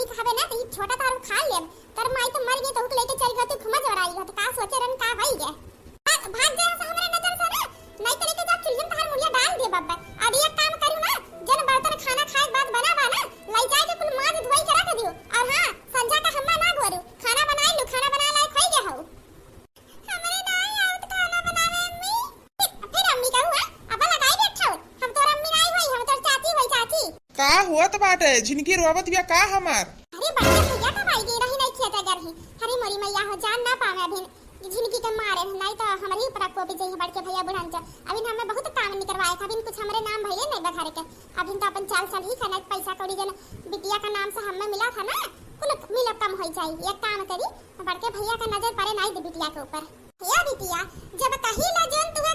मम्मी खाबे ना तो ई छोटा तार खा लेब तर माई तो मर गई तो हुक लेके चल गई तो घुमा जराई हो तो का सोचे रन का होई गे भाग जा से हमरे नजर से ना नहीं तो लेके जा चुल्हे में तार मुड़िया डाल दे बाबा अब एक काम करू ना जन बर्तन खाना खाए के बाद बनावा ना लाई जाए के कुल माज धोई के रख दियो और हां संजा का हम्मा ना गोरू खाना बनाई लो खाना बना लायक होई गे हो हमरे नहीं आवत खाना बनावे अम्मी फिर अम्मी का हुआ अब लगाई बैठो हम तोर अम्मी नहीं होई हम तोर चाची होई चाची का हुआ तो बाटे झिनकी रोवत बिया का हमार अरे बढ़िया भैया का भाई दे रही नहीं खेता कर ही हरी मोरी मैया हो जान ना पावे अभी झिनकी के मारे नहीं तो हमारी ऊपर को भी चाहिए बड़के भैया बुढ़ान चा अभी हमें बहुत काम नहीं करवाया था अभी कुछ हमारे नाम भइले नहीं बघारे के अभी तो अपन चाल चाल ही खाना पैसा कौड़ी जन बिटिया का नाम से हमें मिला था ना कुल मिला कम हो जाई एक काम करी बड़के भैया का नजर पड़े नहीं दे बिटिया के ऊपर या बिटिया जब कही ला जन तुहे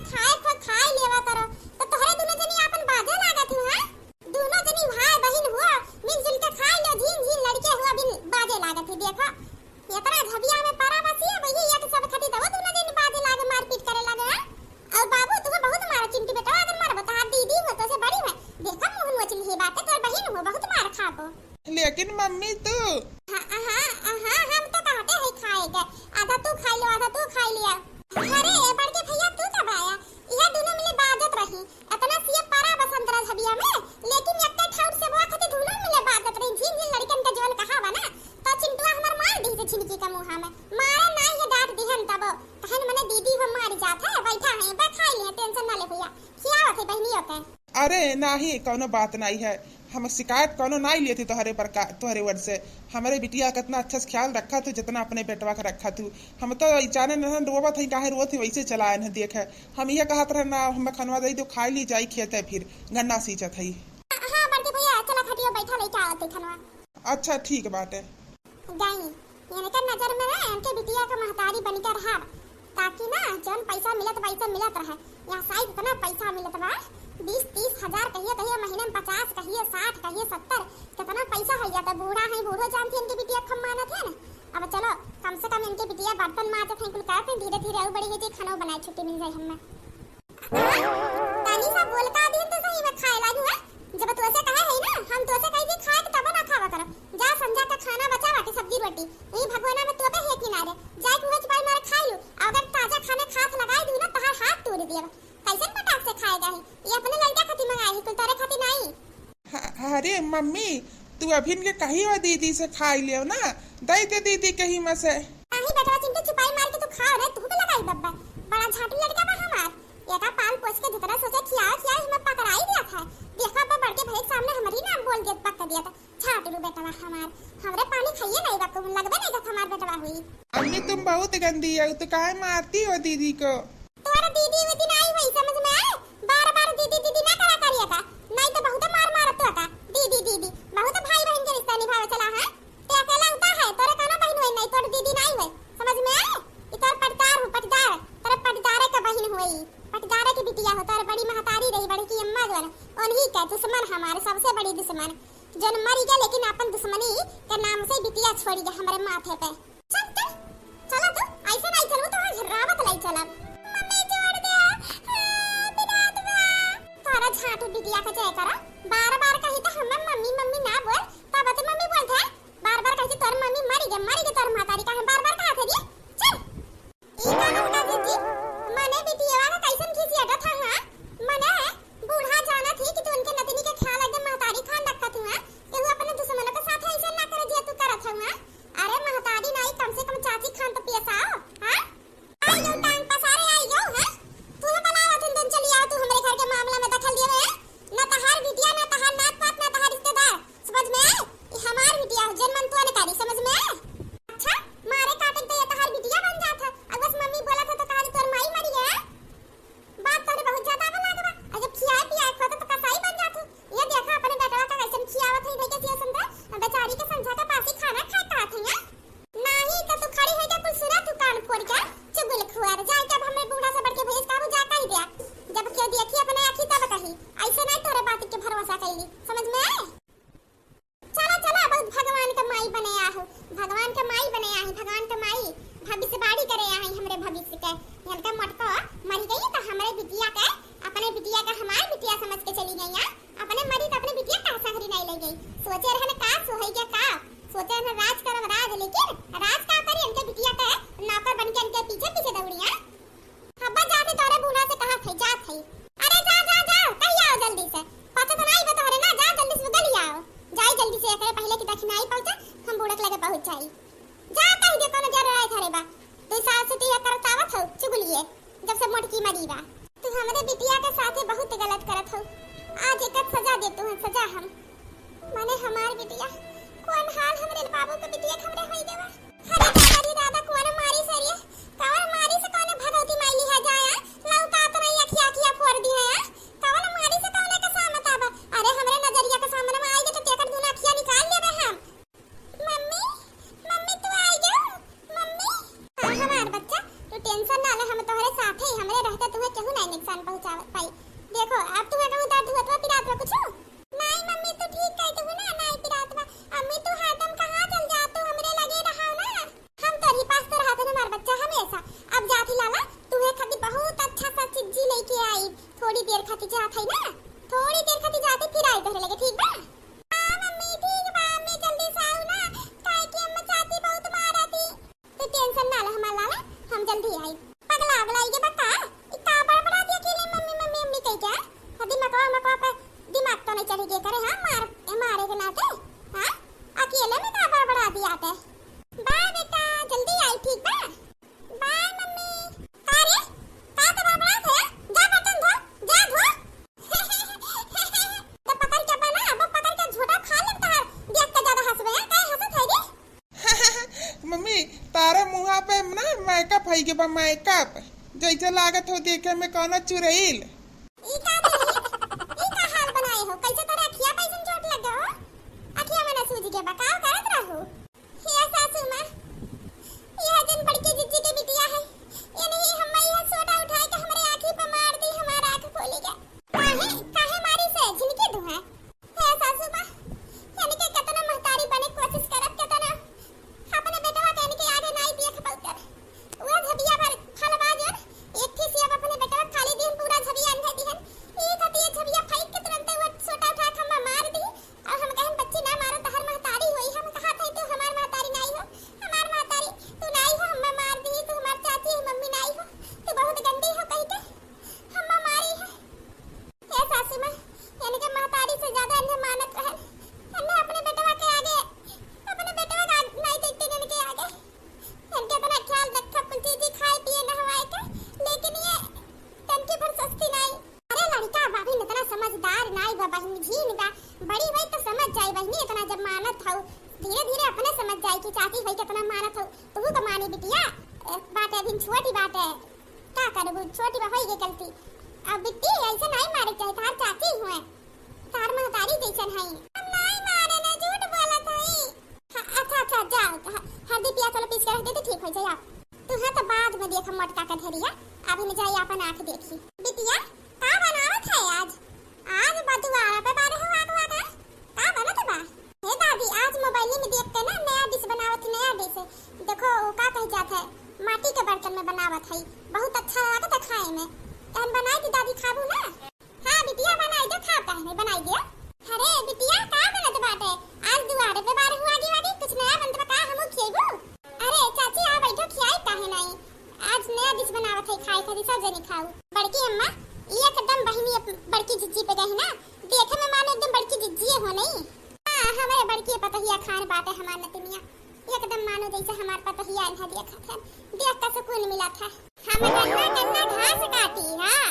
खाए लेवा करो तो तोहरे दोनों जनी अपन बाजे लागत हु हां दोनों जनी भाई बहन हुआ मिलजुल के खाए लो झीन झीन लड़के हुआ बिन बाजे लागत है देखो ये तरह झबिया में पारा बसी है भैया ये तो सब खटी दवा दोनों जनी बाजे लागे मारपीट करे लागे और बाबू तुम्हें बहुत मारा चिंटी बेटा अगर मार बता दीदी हो तो से बड़ी है देखो मोहन वचन ये बात है तोर बहन हो बहुत मार खाबो लेकिन मम्मी तू हां हम तो कहते हैं खाएगा आधा तू खा लो आधा तू खा लिया अरे बड़के भैया तू कब आया ये दोनों मिले बाजत रही इतना सिया पारा बसंतरा झबिया में लेकिन एकटे ठाउर से बुआ खते दोनों मिले बाजत रही झीन झीन लड़कन का जोन कहा बना तो चिंटुआ हमर मार दी से छिनकी का मुंह में मारे ना ये डांट दिहन तब कहन मने दीदी हम मार जात है बैठा है बा खा ले टेंशन ना ले भैया खियावत है बहनियों के अरे नाही कोनो बात नहीं है हम शिकायत कोनो नहीं लिए थे तोहरे पर तोहरे वर्ड से हमारे बिटिया का इतना अच्छा से ख्याल रखा तू जितना अपने बेटवा का रखा तू हम तो जाने न रोवत है काहे रोवत है वैसे चलाए न देखे हम ये कहत रहे ना हम खनवा दई तो खाई ली जाई खेते फिर गन्ना सींचत है हां बड़के भैया चला खटियो बैठा लेके आवत है खनवा अच्छा ठीक बाटे गई यानी का नजर में ना इनके बिटिया का महतारी बनकर रहा ताकि ना जौन पैसा मिलत रहे यहाँ साइड इतना पैसा मिलत बा 20-30 हजार कहिए महीने में 50 कहिए 60 कहिए 70 कितना पैसा हो जाता बूढ़ा है बूढ़ो जानती इनके बिटिया कम मानत है ना अब चलो कम से कम इनके बिटिया बर्तन माजत है कुल करते धीरे धीरे और बड़ी है जी खाना बनाए छुट्टी मिल जाए हमें तानी सा बोल का दिन तो सही में खाए लागू है जब तो ऐसे कहे है ना हम तो ऐसे कहीं खाए तो तब ना खावा करो जा समझा का खाना बचा बाटे सब्जी रोटी यही भगवाना में तो पे है किनारे जाए कुछ बार मार खा लूं अगर ताजा खाना खात लगाई दूं ना तो हाथ तोड़ दिया कैसे पटाक से खाएगा ही ये अपने लड़का खाती मंगाई कुल तारे खाती नहीं अरे मम्मी तू अभी के कही हो दीदी से खाई लियो ना दई दे दीदी कहीं में से नहीं बेटा चिंटू छुपाई मार के तू खा रे तू भी लगाई बब्बा बड़ा झाटू लड़का बा हमार ये का पाल पोस के जितना सोचे खिया हमें पकड़ाई दिया था देखा बा बड़के भाई सामने हमारी ना बोल के पक्का दिया था झाटू बेटा हमार हमरे पानी खाइए नहीं बा को लगबे नहीं जब हमार बेटा हुई अम्मी तुम बहुत गंदी है तो काहे मारती हो दीदी को तोरा दीदी में दिन आई वही समझ में आए बार-बार दीदी ना करा करिया का नहीं तो बहुत मार तो का दीदी बहुत भाई बहन के रिश्ता निभावे चला है ते अकेला होता है तोरे कोनो बहन होई नहीं तोर दीदी नहीं होई समझ में आए इतर पटदार तेरे पटदारे का बहन होई पटदारे की बिटिया हो तोर बड़ी महतारी रही बड़ी की अम्मा जोन उन्हीं का दुश्मन हमारे सबसे बड़ी दुश्मन जन मर गया लेकिन अपन दुश्मनी के नाम से बिटिया छोड़ गया हमारे माथे पे चल चला तो ऐसे नहीं चलो तो घरावत लाई चला मम्मी छोड़ दे बिना दवा तारा झाटू बिटिया का जय करा बार-बार कही तो हमें मम्मी ना बोल तब तो मम्मी बोलते बार-बार कही तोर मम्मी मरी गई तोर मातारी का बार-बार कहा थे चल ई गाना उठा दीदी मने बिटिया का कैसन खिसियाटा था हां मने बूढ़ा जाना थी कि तू उनके नतनी के ख्याल एकदम महतारी खान रखा तू हां कि वो अपने दुश्मनों के साथ ऐसा ना करे जे तू करत हूं अरे महतारी नहीं कम से कम चाची खान तो पियसाओ हां आई जाओ टांग पसारे आई जाओ हां तू बनावा तुम चली आओ तू हमारे घर के मामला में दखल दिए है ना तहार बिटिया ना तहार नात पात ना तहार रिश्तेदार समझ में आए ये हमार बिटिया जन्मन तो ने करी समझ में आए अच्छा मारे काटन तो ये तहार बिटिया बन जाता अब बस मम्मी बोला था तो कहानी तोर माई मरी है बात तोरे बहुत ज्यादा बना गवा अजब खियाए पियाए खो तो कसाई बन जातू ये देखा अपने बेटवा का कैसे खियावत है देखे सिया समझा बेचारी के समझा का पासी खाना खाता था नहीं तो तू खड़ी है के कुल सुना तू कान फोड़ के चुगल खुआर जाए जब हमें बूढ़ा से बढ़ के भेज का जाता ही दिया जब क्यों देखी अपने आंखी तब कही ऐसे नहीं तोरे बात के भरोसा कैली समझ में आए चला बहुत भगवान का माई बने आहो भगवान का माई बने आई भगवान का माई भविष्य बाड़ी करे आई हमरे भविष्य के इनका मटको मर गई तो हमारे बिटिया के अपने बिटिया का हमार बिटिया समझ के चली गई अपने मरी तो अपने बिटिया का सहरी नहीं ले गई सोचे रहने का सोहई के का पहुंचाई। जा कहीं दे कोनो जरा आए घरे बा। 2 साल से तू ये करत आवत हो चुगलिए जब से मोटकी मरी बा। तू हमरे बिटिया के साथे बहुत गलत करत हो। आज एक सजा दे तू सजा हम माने हमार बिटिया कौन हाल हमरे बाबू के बिटिया हमरे होई देवा। अरे दादा दादा कौन मारी सरिया कौन मारी से कौन भगवती माई लिहा जाया लौका तो नहीं अखिया अखिया फोड़ दी है कौन मारी से कौन के सामत आबा। अरे हमरे नजरिया के सामने में आई दे तो तेकर दुना अखिया निकाल लेबे हम। मम्मी मम्मी तू आई जा मम्मी। हां हमार बच्चा तू टेंशन ना ले हम तोहरे साथ ही हमरे रहते तुम्हें केहू नहीं नुकसान पहुंचावत पाई। देखो अब तुम्हें कहूं दर्द हुआ तो पिरात में कुछ नहीं मम्मी तू ठीक कह तू ना नहीं पिरात में अम्मी तू हरदम कहां चल जा तू हमरे लगे रहा ना हम तो ही पास तो रहते हमार बच्चा हमेशा। अब जाती लाला तुम्हें खाती बहुत अच्छा सा चीज लेके आई थोड़ी देर खाती जात है ना थोड़ी देर खाती जाती फिर आई तोहरे लगे ठीक बा। हां मम्मी ठीक बा मैं जल्दी से आऊ ना काहे कि अम्मा चाची बहुत मारती तो टेंशन ना ले हमार लाला हम जल्दी आई। पगला अगला ये बता ई का बड़बड़ा दिया अकेले मम्मी मम्मी मम्मी कह क्या हदी मकवा पे दिमाग तो नहीं चढ़ेगे करे हां मारे के नाते हां अकेले में का बड़बड़ा दिया आते। बाय बेटा जल्दी आई ठीक बा बाय मम्मी। अरे का तो बड़बड़ा है जा बर्तन धो जा धो तो पकड़ के बना अब पकड़ के झोटा खा ले तार देख के ज्यादा हंसबे काहे हंसत है रे। मम्मी तारा मुहा पे ना मेकअप है के बा मेकअप जैसे लागत हो देखे में कौन चुरैल। ई का हाल बनाए हो कैसे तेरे अखिया पे ऐसे चोट लग गयो अखिया में ना सूज के बकाव करत रहो। हे सासू मां यह दिन बड़की जिज्जी के बिटिया है ये नहीं हम यह सोटा उठाए के हमरे आंखी पे मार दी हमारा आंख खोली गया काहे मारी से झिनके दो है। हे सासू मां यानी के कितना महतारी बने कोशिश करत कितना अपने बेटवा कहने के आगे नहीं देख पाउतर वो झबिया पर फलबाज एक थी सिया अपने बेटवा खाली दिन पूरा झबिया अंधा दिहन एक हती झबिया फाइट के तुरंत वो सोटा उठा के हम मार दी और हम कहन बच्ची ना मारो तो हर महतारी होई हम कहा था तू हमार महतारी नहीं हो हमार महतारी तू नहीं हो हम मार दी तू हमार चाची है मम्मी नहीं हो तू बहुत गंदी हो कह के हम मारी है। ये सासू मां यानी कि महतारी से ज्यादा इन्हें मानत रहन इन्हें अपने बेटवा के आगे अपने बेटवा का नहीं देखते इनके आगे इनके अपना ख्याल रखा कुल चीज खाए पिए नहवाए के लेकिन ये तनकी पर सस्ती नहीं। अरे लड़का बाबी इतना समझदार नहीं बा बहन झीन बा बड़ी भाई तो समझ जाए बहनी इतना जब मानत हो धीरे धीरे अपने समझ जाए कि चाची भाई कितना मानत हो तू तो मानी बिटिया बात है अभी छोटी बात है का करबू छोटी बा होई गलती अब बिट्टी ऐसे नहीं मारे चाहे तार चाची हुए तार महतारी जैसन है हम नहीं मारे ना झूठ बोलत है। अच्छा जाओ हल्दी पिया चलो पीस के रख दे तो ठीक हो जाए आप तू है तो बाद में देख मटका का धरिया अभी न जाए अपन आंख देखी। बिटिया का बनावत है आज बदुआरा पे बारे हो आग वागा का बनत बा। हे दादी आज मोबाइल में देख के ना नया डिश बनावत नया डिश देखो का कह जात है माटी के बर्तन में बनावत है बहुत अच्छा लागत है खाए में तहन बनाई दी दादी खाबू ना। हां बिटिया बनाई दो खा कहने बनाई दिया। अरे बिटिया का बनत बाटे आज दुआरे पे बारे हुआ आगे कुछ नया बनत बा का हमू खिएबू। अरे चाची आ बैठो खियाई काहे नहीं आज नया डिश बनावत है खाए खातिर सब जने खाऊ। बड़की अम्मा एकदम बहिनी बड़की जिज्जी पे गई ना देखे में मानो एकदम बड़की जिज्जी हो नहीं। हां हमारे बड़की पतहिया खान बाटे हमार नतनिया एकदम मानो जैसे हमार पतहिया इन्हा देखा था देख के सुकून मिला था। हम गन्ना घास काटी हां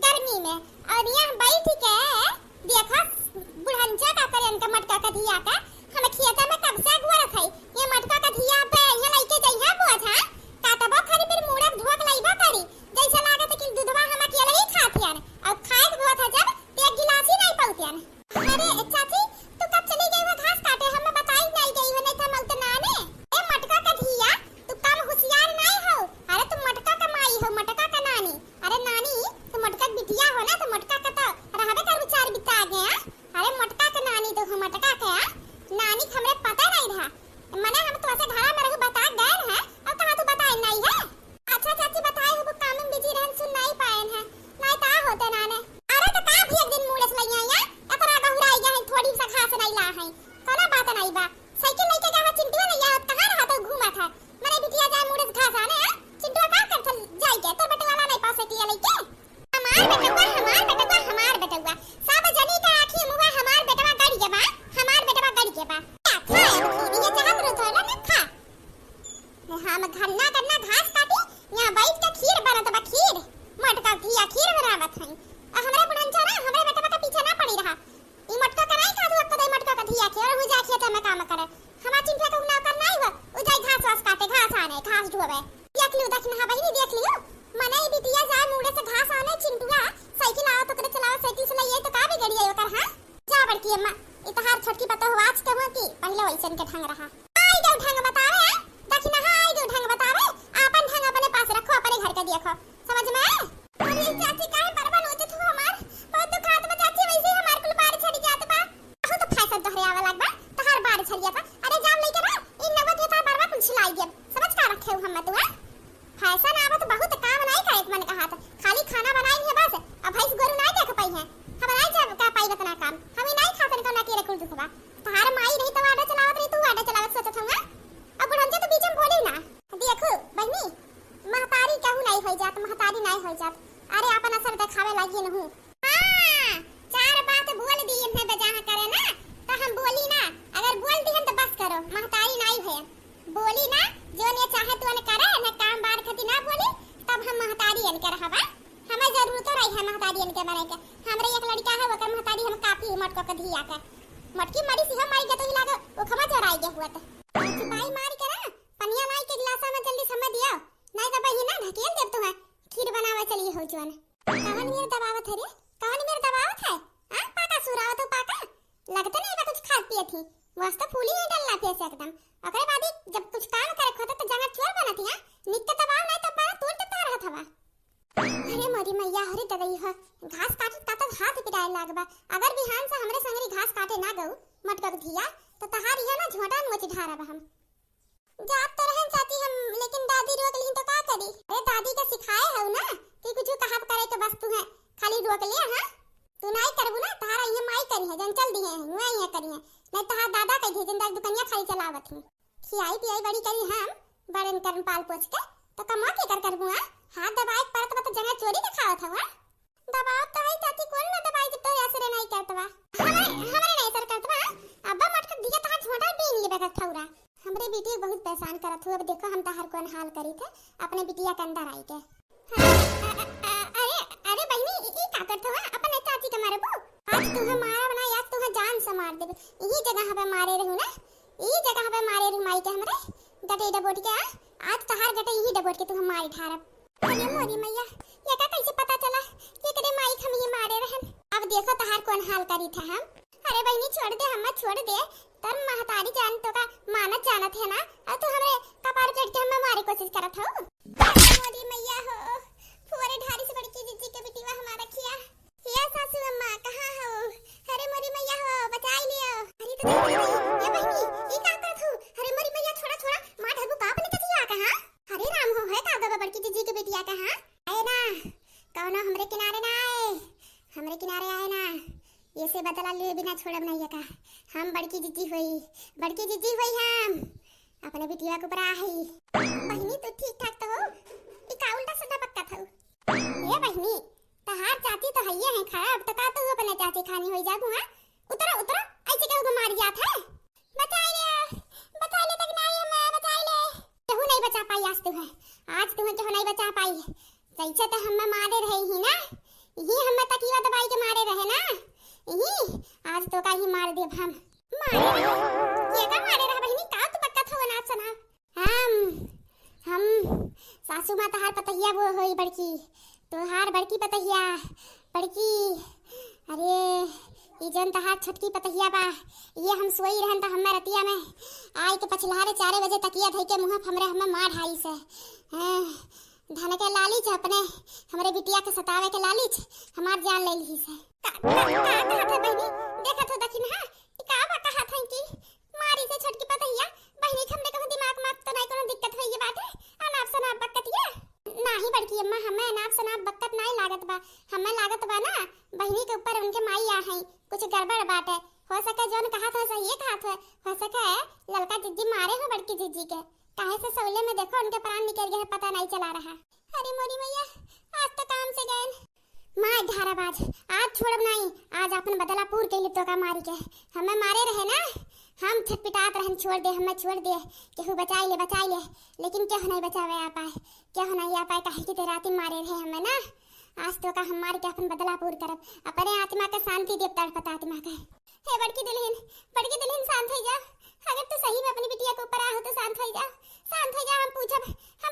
गर्मी में और यहां बैठ के देखा बुढ़ंजा का करे उनका मटका का धिया का हम खेता में कब से गुआ रखई ये मटका का धिया पे ये लइके जइहा बोझ हां काटबो खरी फिर मुड़ा धोक लइबो करी जैसा लागत कि दूधवा हम अकेले ही खातियन और खाए हुआ था जब एक गिलास ही नहीं पौतियन। अरे चाची तू कब चली गई हो घास काटे हमें बताई नहीं गई हो नहीं था मल तो नाने ए मटका का धिया तू कम होशियार नहीं हो। अरे तू मटका का माई हो मटका का नानी। अरे नानी तू मटका बिटिया हो ना तो मटका का तो रहबे कर विचार बिता गया। अरे मटका का नानी तो हो मटका का नानी हमरे पता नहीं रहा मने घन्ना करना घास काटी यहाँ बैठ के खीर बनत बा खीर मटका घिया खीर बनावत हई हमरा बुढ़नचा ना हमरा बेटा का पीछे ना पड़ी रहा ई मटका कराई का दू कदई मटका का घिया के और हो जा खेत में काम करे हमा चिंता को ना करना ही हो उ जाई घास वास काटे घास आने घास ढोवे देख लियो दक्षिण हा बहिनी देख लियो मने ई बिटिया जाए मुड़े से घास आने चिंटुआ साइकिल आओ तो करे चलाओ साइकिल से लइए तो का बिगड़िए ओकर हां जा बड़की अम्मा ई तहार छोटकी पतो हो आज के हो की पहले वैसन के ढंग रहा आई दो ढंग बतावे दक्षिण हा आई दो ढंग बतावे आपन ढंग अपने पास रखो अपने घर का देखो समझ में अरे चाची काहे बरबन होते तू हमार बहुत दुखात में चाची वैसे हमार कुल बार छड़ी जात बा हो तो फैसल दोहरे आवे लगबा तहार बार छड़िया था अरे जाम लेके ना इन नवत के तार बरबा कुल छिलाई दे समझ का रखे हम मत हुआ फैसल आवत बहुत काम नहीं करे मन कहा था खाली खाना बनाई है बस अब भैंस गोरु नहीं देख पाई है हम नहीं जब का पाई बतना काम हम नहीं खातन को ना के रखुल दुखबा तहार माई नहीं तो आडा चलावत रही तू आडा चलावत सोचत हूं अब बुढ़न तो बीच में बोली ना देखो बहनी महतारी कहू नहीं होई जात महतारी नहीं होई जात अरे अपन असर दिखावे लागी न हूं हां चार बात बोल दी है बजा करे ना तो हम बोली ना अगर बोल दी तो बस करो महतारी नहीं है बोली ना जो ने चाहे तो ने करे ना काम बार खती ना बोली तब हम महतारी अन कर हवा हमें जरूरत तो रही है महतारी अन के बारे के हमरे एक लड़का है ओकर महतारी हम काफी मटको के धिया के मटकी मरी सी हम मारी के तो लागे ओ खमा चराई के हुआ तो सिपाही मार के ना पनिया लाई के गिलासा में जल्दी समय दियो नहीं तो बहिना ढकेल देब तो है खीर बनावे चलिए हो जवन कवन मेरे दबावत है रे कवन मेरे दबावत है हां पाका सुराव तो पाका लगता नहीं बा कुछ खा पिए थी वास्ता फूली नहीं डलना पे से एकदम ओकरे बाद जब कुछ काम करे खोता तो जना चोर बनती है निक दबाव नहीं तो बड़ा तोड़ देता रहत हवा अरे मोरी मैया हरे दगई हो घास काटत काटत हाथ पिटाए लागबा अगर बिहान से हमरे संगरी घास काटे ना गऊ मटका धिया तो तहार इहा ना झोटा मोच ढारब हम जात तो रहन चाहती हम लेकिन दादी रोक ली तो का करी अरे दादी का सिखाए हौ ना कि कुछ कहब करे के बस तू है खाली रोक ले हां तू नहीं करबू ना तहारा ये माई करी है जन चल दी है मैं ये करी है नहीं तहार दादा कह दे जन दुकानिया खाली चलावत हूं खियाई पियाई बड़ी करी हम बड़न करन पाल पोछ के तो कमा के करबू हाथ दबाए परत तो जगह चोरी दिखावत हवा दबाव तो है चाची कौन ना दबाई तो असर नहीं करतवा हमारे नहीं असर करतवा अब्बा मटका दिया तहार झोटा पीन ले बगत थौरा हमरे बेटी बहुत परेशान करत हो अब देखो हम तहार कौन हाल करी थे अपने बिटिया के अंदर आई के अरे अरे बहनी ई का करत हो अपन चाची के मारबो आज तू मारा बना या तू जान से मार देबे यही जगह पे मारे रहू ना ई जगह पे मारे रहू माई के हमरे गटे डबोट के आज तहार गटे यही डबोट के तू हम मारी ठारब अरे मोरी मैया ये का कैसे पता चला कि करे माई हम ये मारे रहन अब देखो तहार कौन हाल करी था हम अरे बहनी छोड़ दे हम छोड़ दे तब महतारी जान तो का मानत जानत है ना अब तू हमरे कपार चढ़ के हम मारे कोशिश करत हो मोरी मैया हो फुरे ढारी से बड़की जीजी के बेटीवा हमारा किया ये सासू अम्मा कहां हो अरे मोरी मैया हो बचाई लियो अरे तो ये बहनी ये का करत हो अरे मोरी मैया छोड़ा छोड़ा मां ढबू का अपने कचिया कहां अरे राम हो है का बड़की जीजी के बेटिया कहां आए ना कौनो हमरे किनारे ना आए हमरे किनारे आए ना ये से बदला लिए बिना छोड़ब नहीं का हम बड़की जीजी हुई हम अपने बिटिया के ऊपर आई बहनी तो ठीक ठाक तो हो ई का उल्टा सीधा पक्का था ये बहनी तहार चाची तो हइये है खराब तो का तो अपने चाची खानी होई जाबू हां उतरो उतरो ऐसे के मार जात है बचा ले तक नहीं मैं बचा ले तू नहीं बचा पाई आज तू नहीं बचा पाई कैसे तो हम मारे रहे ही ना ये हम तकिया दबाई के मारे रहे ना यही आज तो का ही मार दे हम मारे ये का मारे रहा बहनी का तो पक्का था ना सुना हम सासू मां तहार पतहिया वो होई बड़की तोहार बड़की पतहिया बड़की अरे ई जन तहार छोटकी पतहिया बा ये हम सोई रहन त हम्मे रतिया में आई के पछलारे 4 बजे तकिया धइ के मुंह हमरे हम्मे मार ढाई से धन के लालीच अपने हमरे बिटिया के सतावे के लालीच हमार जान ले ली से का बहनी देखा तो दखिन हां का बा कहा था कि मारी से छोटकी पतहिया बहनी हमने कहूं दिमाग में तो नहीं कोनो दिक्कत होई ये बात अनाप शनाप बकतिया नाही बड़की अम्मा हमें अनाप शनाप बकत नहीं लागत बा हमें लागत बा ना बहनी के ऊपर उनके माई आ है कुछ गड़बड़ बात है हो सके जोन कहा था सही कहा था हो सके ललका जिज्जी मारे हो बड़की जिज्जी के काहे से सौले में देखो उनके प्राण निकल गए पता नहीं चला रहा अरे मोरी मैया आज तो काम से गए मां धाराबाज आज छोड़ब नहीं आज अपन बदलापुर के लिए तो का मारी के हमें मारे रहे ना हम छटपटात रहन, छोड़ दे हमें, छोड़ दे, केहू बचाई ले, लेकिन केहू नहीं बचावे आ पाए, केहू नहीं आ पाए, काहे कि ते राती मारे रहे हमें ना। आज तो का हम मार के अपन बदला पूर करब, अपने आत्मा का शांति देव, तड़पता आत्मा का। हे बड़की दुल्हन शांत हो जा। अगर तू सही में अपनी बिटिया के ऊपर आ हो तो शांत हो जा, शांत हो जा। हम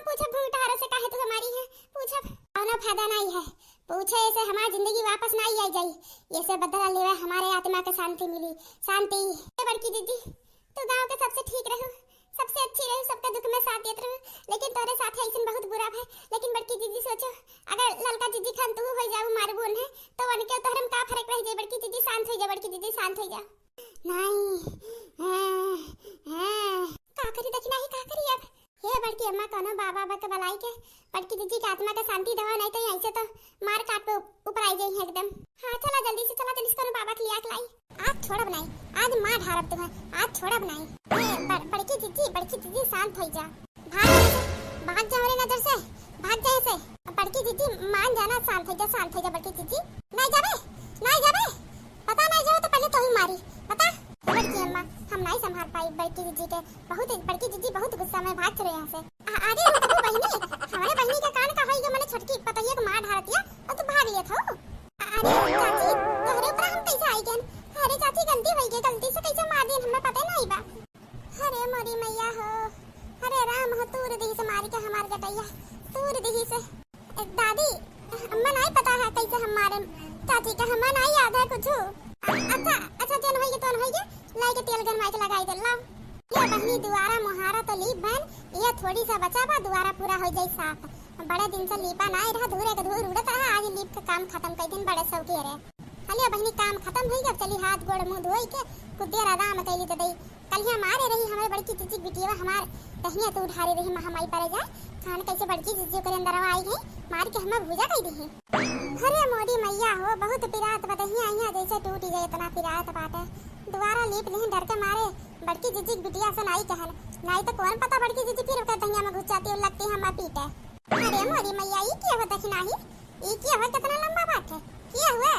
पूछब भूटारो से काहे तू हमारी है, पूछब कोनो फायदा नहीं है, पूछे से हमारी जिंदगी वापस नहीं आई जाई, ये से बदला लेवे हमारे आत्मा को शांति मिली, शांति। बड़की दीदी तू गांव के सबसे ठीक रहो, सबसे अच्छी रहो, सबके दुख में साथ देत रहो, लेकिन तोरे साथ ऐसे बहुत बुरा है। लेकिन बड़की दीदी सोचो, अगर ललका दीदी खान तू हो जाऊ मार बोन है तो उनके तोहरे में का फर्क रह जाए। बड़की दीदी शांत हो जा, बड़की दीदी शांत हो जा। नहीं का करी देखना ही का करी अब। हे बड़की अम्मा कोनो बाबा के बलाई के बड़की दीदी की आत्मा का शांति दवा, नहीं तो ऐसे तो मार काट पे ऊपर आई गई है एकदम। हाँ चला जल्दी से कोनो बाबा के लिया लाई। आज छोड़ब नहीं, आज मार ढारब तुम्हें, आज छोड़ब नहीं। बड़की दीदी शांत हो जा, भाग जा मेरे नजर से, भाग जा ऐसे। बड़की दीदी मान जाना, शांत हो जा बड़की दीदी। नहीं जाबे पता नहीं जाओ तो पहले तो ही मारी पता। बड़की अम्मा हम नहीं संभाल पाई बड़की दीदी के, बड़की दीदी बहुत गुस्सा में भाग चले यहाँ से। आगे मतलब बहनी, हमारे बहनी के कान का होई जो मैंने छोटकी पतैया को मार ढारतिया और तू भाग लिया था। अरे चाची तोहरे ऊपर हम कैसे आई गन? अरे चाची गलती होई गई, गलती से कैसे मार दिए हमें पता नहीं बा। अरे मोरी मैया हो, अरे राम हो, तूर दी से मार के हमार गटैया, तूर दी से। दादी हमें नहीं पता है कैसे हम मारे चाची का, हमें नहीं याद है कुछ। अच्छा जन होई तो होई लाई के तेल गरमाई के लगाई दे ला। ये बहनी दुआरा मोहारा तो लीप बहन, ये थोड़ी सा बचा बा, दुआरा पूरा हो जाई साफ। बड़े दिन से लीपा नहीं रहा, धूरे के धूर उड़ता है, आज लीप का काम खत्म कर दिन बड़े सौके रहे। हलिया बहनी काम खत्म हो गया, चली हाथ गोड़ मुंह धोई के कुदेर आराम कैली तो दई। कल मारे रही हमारे बड़की चीची बिटिया, हमार दहिया तो उठारे रही महामाई पर जा खान कैसे बड़की चीची के अंदर आई गई, मार के हमें भूजा कर दी। अरे मोदी मैया हो, बहुत पिरात बदहिया आइया जैसे टूट गए, इतना पिरात बाटे। दोबारा लीप नहीं डर के मारे बड़की चीची बिटिया से नहीं कहन, नहीं तो कौन पता बड़की चीची फिर दहिया में घुस जाती और लगती हम पीटे। अरे मोदी मैया ये क्या हुआ दखना ही, ये क्या हुआ, कितना लंबा बात है, क्या हुआ?